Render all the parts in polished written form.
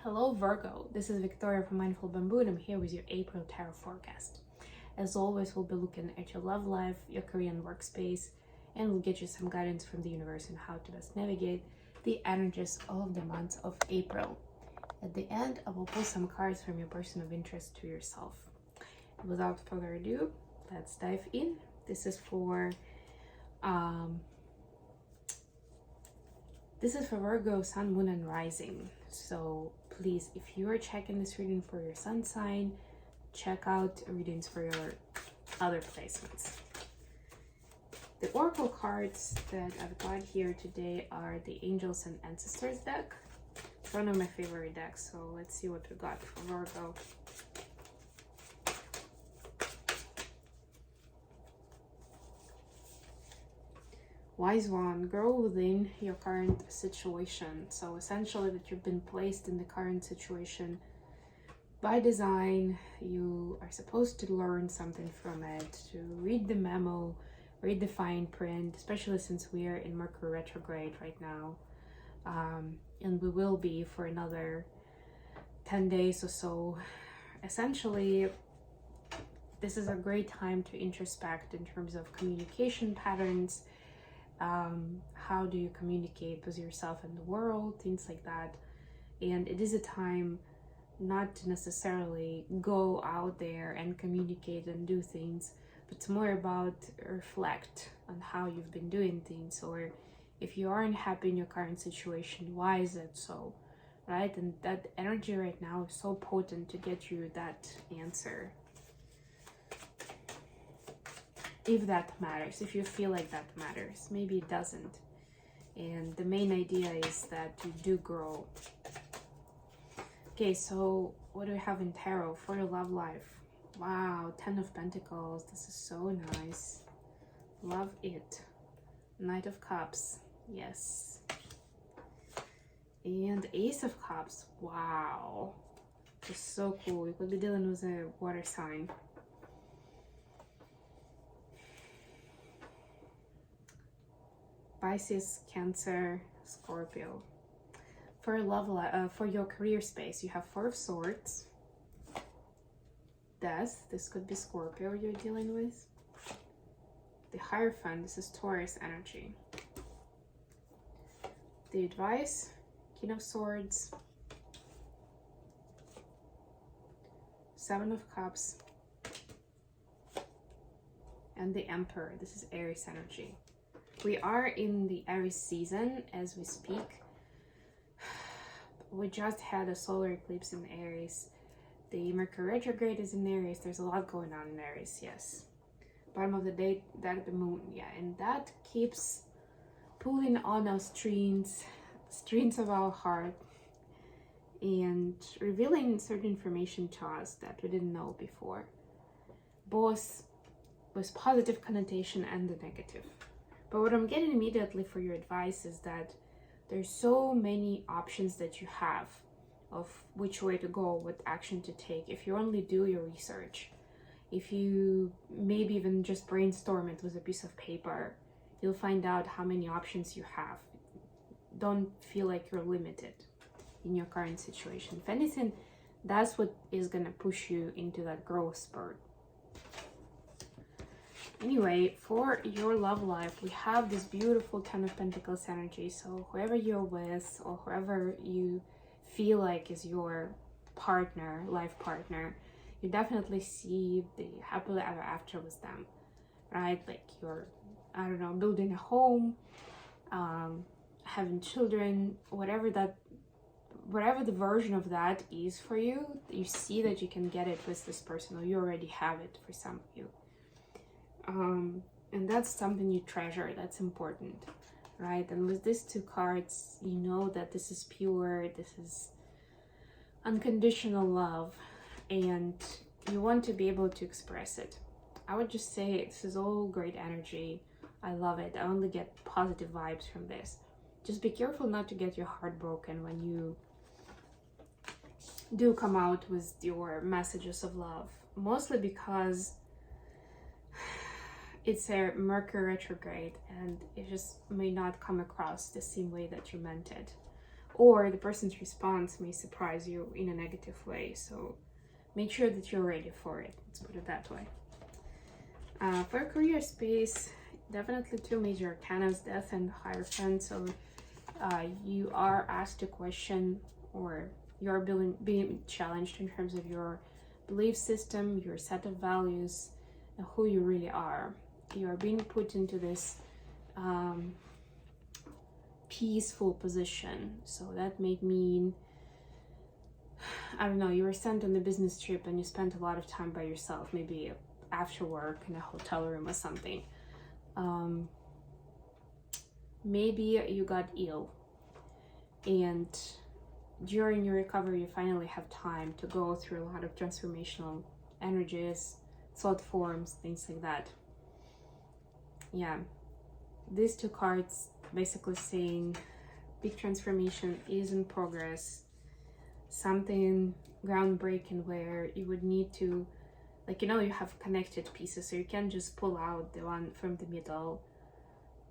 Hello Virgo, this is Victoria from Mindful Bamboo and I'm here with your April Tarot Forecast. As always, we'll be looking at your love life, your career and workspace, and we'll get you some guidance from the universe on how to best navigate the energies of the month of April. At the end, I will pull some cards from your person of interest to yourself. Without further ado, let's dive in. This is for Virgo, Sun, Moon, and Rising. So please, if you are checking this reading for your sun sign, check out readings for your other placements. The oracle cards that I've got here today are the Angels and Ancestors deck. It's one of my favorite decks, so let's see what we got for Virgo. Wise One, grow within your current situation. So essentially that you've been placed in the current situation by design. You are supposed to learn something from it, to read the memo, read the fine print, especially since we are in Mercury retrograde right now. And we will be for another 10 days or so. Essentially, this is a great time to introspect in terms of communication patterns. How do you communicate with yourself and the world, things like that. And it is a time not to necessarily go out there and communicate and do things, but it's more about reflect on how you've been doing things, or if you aren't happy in your current situation, why is it so, right? And that energy right now is so potent to get you that answer. If that matters, if you feel like that matters. Maybe it doesn't. And the main idea is that you do grow. Okay, so what do we have in tarot for your love life? Wow, 10 of Pentacles. This is so nice. Love it. Knight of Cups. Yes. And Ace of Cups. Wow. This is so cool. You could be dealing with a water sign. Pisces, Cancer, Scorpio. For love life, for your career space, you have Four of Swords, Death. This could be Scorpio you're dealing with. The Hierophant. This is Taurus energy. The Advice, King of Swords, Seven of Cups, and the Emperor. This is Aries energy. We are in the Aries season as we speak. We just had a solar eclipse in Aries. The Mercury retrograde is in Aries. There's a lot going on in Aries, yes. Bottom of the day, that the moon, yeah. And that keeps pulling on our strings of our heart, and revealing certain information to us that we didn't know before. Both with positive connotation and the negative. But what I'm getting immediately for your advice is that there's so many options that you have of which way to go, what action to take. If you only do your research, if you maybe even just brainstorm it with a piece of paper, you'll find out how many options you have. Don't feel like you're limited in your current situation. If anything, that's what is gonna push you into that growth spurt. Anyway, for your love life, we have this beautiful 10 of Pentacles energy. So whoever you're with, or whoever you feel like is your partner, life partner, you definitely see the happily ever after with them, right? Like you're, I don't know, building a home, having children, whatever the version of that is for you, you see that you can get it with this person, or you already have it for some of you. And that's something you treasure, that's important, right? And with these two cards, you know that this is pure, this is unconditional love, and you want to be able to express it. I would just say this is all great energy. I love it. I only get positive vibes from this. Just be careful not to get your heart broken when you do come out with your messages of love, mostly because it's a Mercury retrograde and it just may not come across the same way that you meant it. or the person's response may surprise you in a negative way. So make sure that you're ready for it. Let's put it that way. For career space, definitely two major arcanas, Death and Hierophant. So you are asked to question, or you're being challenged in terms of your belief system, your set of values, and who you really are. You are being put into this peaceful position. So that may mean, I don't know, you were sent on a business trip and you spent a lot of time by yourself, maybe after work in a hotel room or something. Maybe you got ill, and during your recovery you finally have time to go through a lot of transformational energies, thought forms, things like that. Yeah, these two cards basically saying big transformation is in progress, something groundbreaking where you would need to, like, you know, you have connected pieces, so you can't just pull out the one from the middle.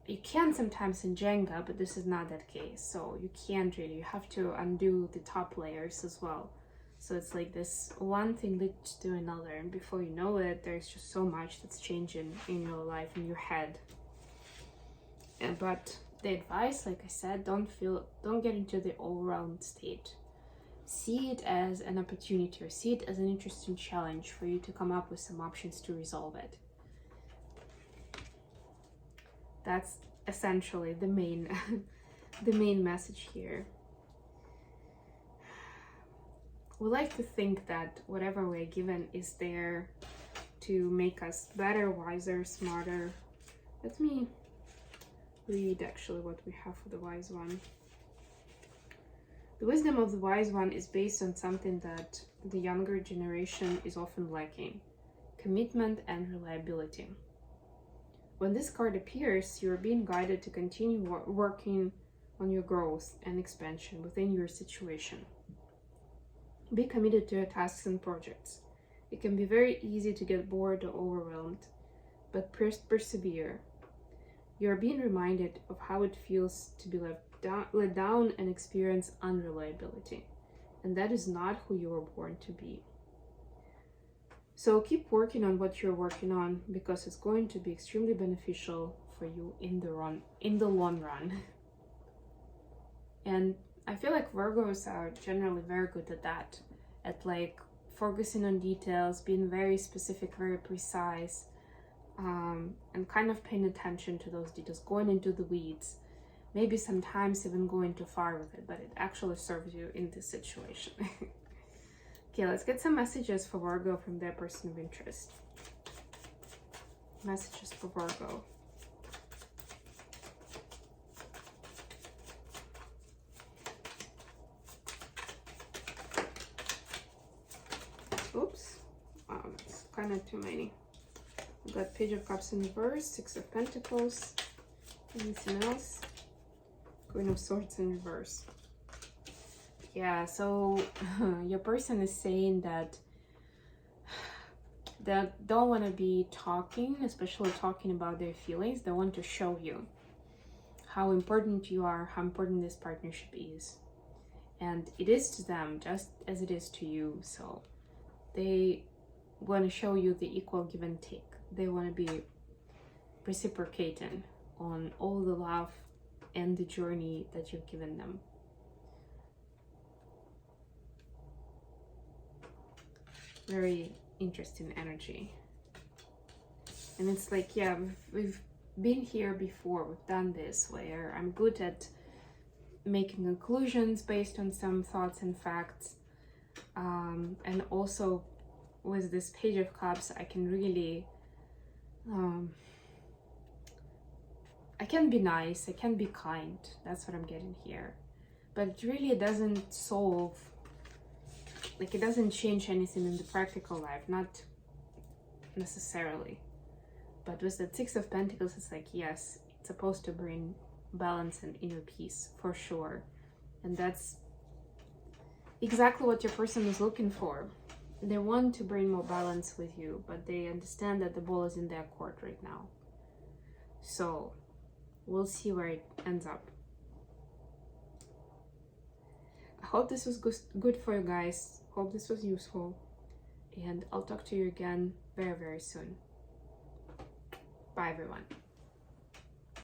You can sometimes in Jenga, but this is not that case. So you can't really, you have to undo the top layers as well. So it's like this one thing leads to another, and before you know it, there's just so much that's changing in your life, in your head. But the advice, like I said, don't get into the overwhelmed state. See it as an opportunity, or see it as an interesting challenge for you to come up with some options to resolve it. That's essentially the main the main message here. We like to think that whatever we're given is there to make us better, wiser, smarter. Let me read actually what we have for the wise one. The wisdom of the wise one is based on something that the younger generation is often lacking: commitment and reliability. When this card appears, you're being guided to continue working on your growth and expansion within your situation. Be committed to your tasks and projects. It can be very easy to get bored or overwhelmed, but persevere. You're being reminded of how it feels to be let down and experience unreliability, and that is not who you were born to be. So keep working on what you're working on, because it's going to be extremely beneficial for you in the long run. And I feel like Virgos are generally very good at that, at like focusing on details, being very specific, very precise, and kind of paying attention to those details, going into the weeds, maybe sometimes even going too far with it, but it actually serves you in this situation. Okay, let's get some messages for Virgo from their person of interest. Messages for Virgo. Oops. Wow, that's kind of too many. We've got Page of Cups in reverse, Six of Pentacles, anything else? Queen of Swords in reverse. Yeah, so your person is saying that they don't want to be talking, especially talking about their feelings. They want to show you how important you are, how important this partnership is. And it is to them just as it is to you. So they want to show you the equal give and take. They want to be reciprocating on all the love and the journey that you've given them. Very interesting energy. And it's like, yeah, we've been here before. We've done this, where I'm good at making conclusions based on some thoughts and facts. And also with this Page of Cups, I can really I can be nice, I can be kind. That's what I'm getting here. But it really doesn't solve, like, it doesn't change anything in the practical life, not necessarily. But with the Six of Pentacles, it's like, yes, it's supposed to bring balance and inner peace for sure. And that's exactly what your person is looking for. They want to bring more balance with you, but they understand that the ball is in their court right now. So we'll see where it ends up. I hope this was good for you guys. Hope this was useful. And I'll talk to you again very, very soon. Bye, everyone.